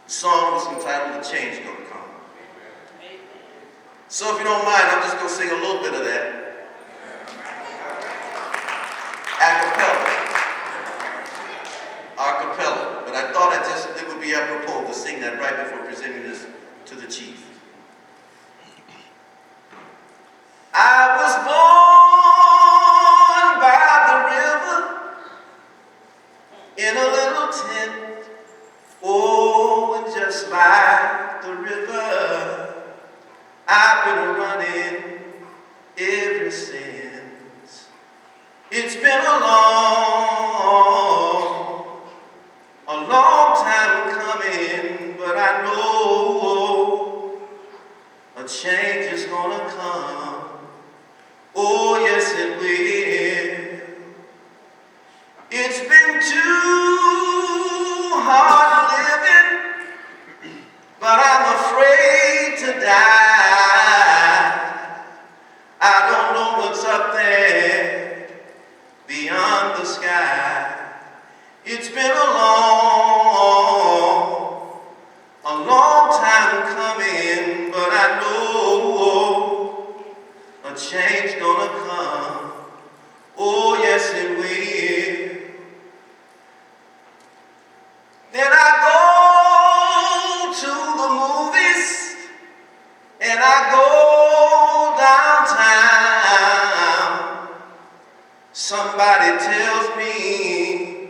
The song was entitled "The Change Gonna Come." So if you don't mind, I'm just going to sing a little bit of that a cappella. But I thought it would be apropos to sing that right before presenting this to the chief. I was born by the river in a little tent. Oh, and just like the river, I've been running ever since. It's been a long time coming, but I know a change is gonna come. Oh, yes, it will. It's been too hard living, but I'm afraid to die. I don't know what's up there beyond the sky. It's been a long time coming, but I know a change gonna come. Oh, yes, it will. Then I go to the movies and I go downtown. Somebody tells me,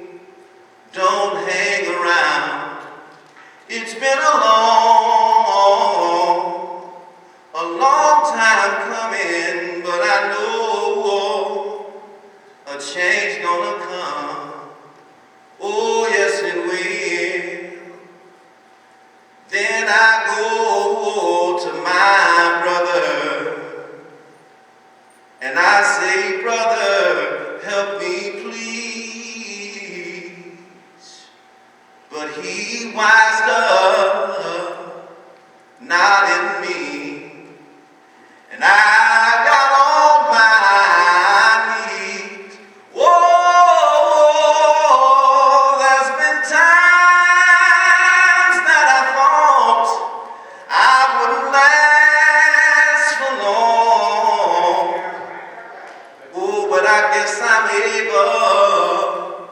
don't hang around. It's been a long time coming, but I know a change gonna come. Oh, yes, it will. Then I go to my brother and I say, brother, help me please. But he wised up, not in me. And I got on my knees. Whoa, there's been times that I thought I wouldn't last for long. Oh, but I guess I'm able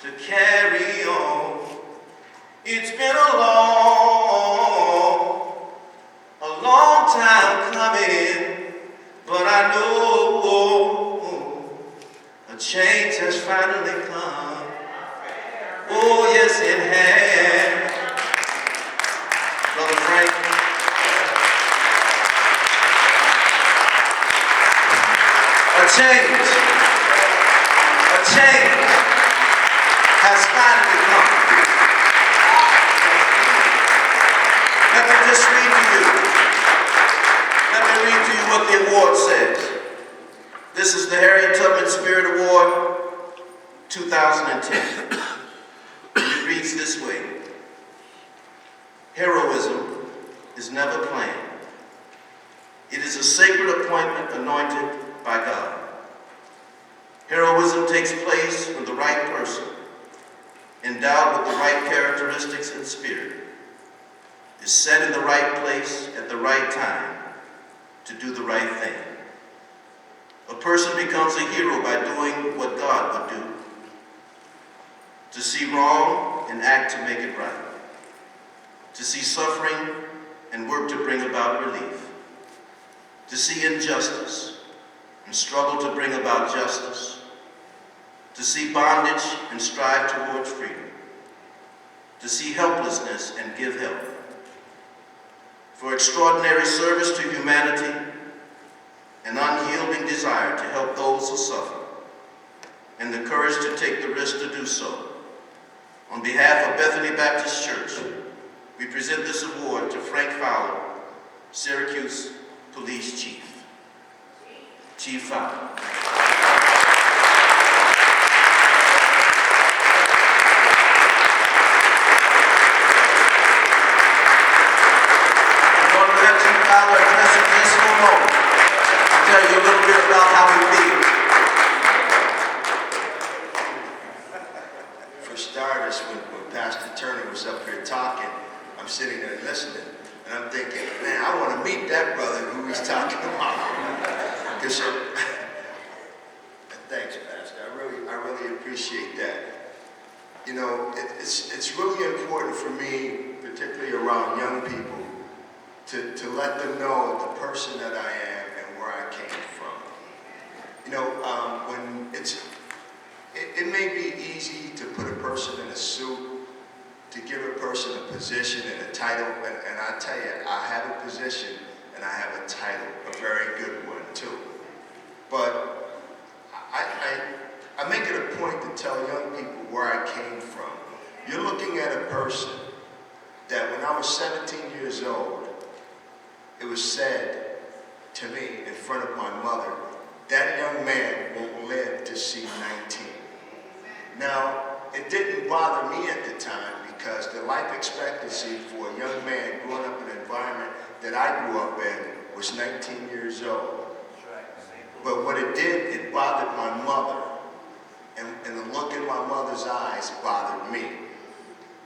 to carry on. It's been a long time coming, but I know a change has finally come. Oh, yes, it has. Brother Frank. A change has finally come. Let me just read to you what the award says. This is the Harriet Tubman Spirit Award 2010. It reads this way: heroism is never planned. It is a sacred appointment anointed by God. Heroism takes place when the right person, endowed with the right characteristics and spirit, is set in the right place at the right time to do the right thing. A person becomes a hero by doing what God would do. To see wrong and act to make it right. To see suffering and work to bring about relief. To see injustice and struggle to bring about justice. To see bondage and strive towards freedom. To see helplessness and give help. For extraordinary service to humanity, an unyielding desire to help those who suffer, and the courage to take the risk to do so. On behalf of Bethany Baptist Church, we present this award to Frank Fowler, Syracuse Police Chief. Chief Fowler. Tell you a little bit about how we feel. For starters, when Pastor Turner was up here talking, I'm sitting there listening, and I'm thinking, man, I want to meet that brother who he's talking about. Because thanks, Pastor. I really appreciate that. You know, it's really important for me, particularly around young people, to let them know the person that I am and where I came from. You know, when it may be easy to put a person in a suit, to give a person a position and a title, and I tell you, I have a position and I have a title, a very good one too. But I make it a point to tell young people where I came from. You're looking at a person that when I was 17 years old, it was said to me in front of my mother, that young man won't live to see 19. Now, it didn't bother me at the time because the life expectancy for a young man growing up in an environment that I grew up in was 19 years old. But what it did, it bothered my mother. And the look in my mother's eyes bothered me.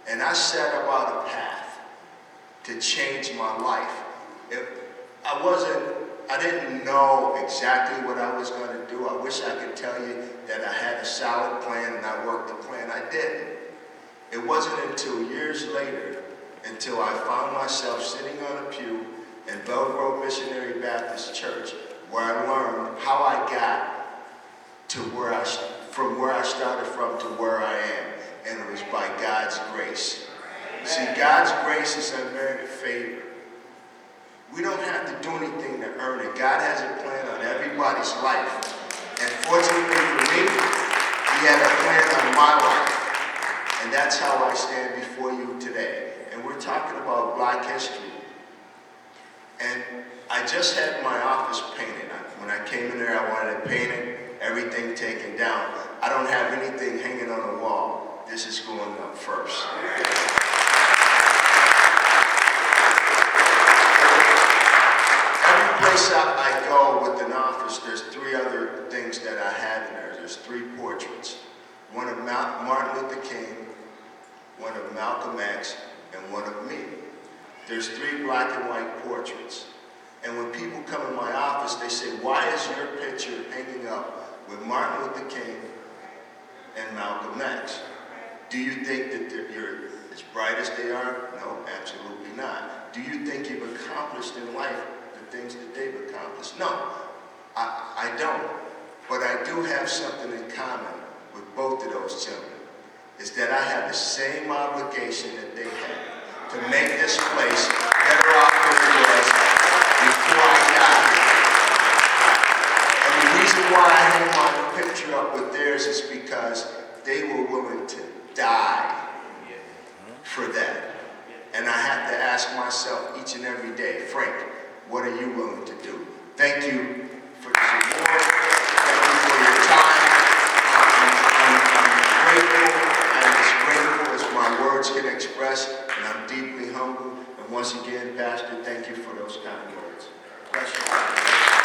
And I set about a path to change my life. I didn't know exactly what I was going to do. I wish I could tell you that I had a solid plan and I worked the plan. I didn't. It wasn't until years later, until I found myself sitting on a pew in Bell Grove Missionary Baptist Church, where I learned how I got to from where I started from to where I am. And it was by God's grace. See, God's grace is unmerited favor. We don't have to do anything to earn it. God has a plan on everybody's life. And fortunately for me, He had a plan on my life. And that's how I stand before you today. And we're talking about Black history. And I just had my office painted. When I came in there, I wanted it painted, everything taken down. I don't have anything hanging on the wall. This is going up first. Place I go with an office, there's three other things that I have in there. There's three portraits. One of Martin Luther King, one of Malcolm X, and one of me. There's three black and white portraits. And when people come in my office, they say, why is your picture hanging up with Martin Luther King and Malcolm X? Do you think that you're as bright as they are? No, absolutely not. Do you think you've accomplished in life things that they've accomplished? No, I don't. But I do have something in common with both of those gentlemen, is that I have the same obligation that they had to make this place better off than it was before I got here. And the reason why I hang my picture up with theirs is because they were willing to die for that. And I have to ask myself each and every day, Frank, what are you willing to do? Thank you for this award. Thank you for your time. I'm grateful. I'm as grateful as my words can express, and I'm deeply humble. And once again, Pastor, thank you for those kind words. Bless you.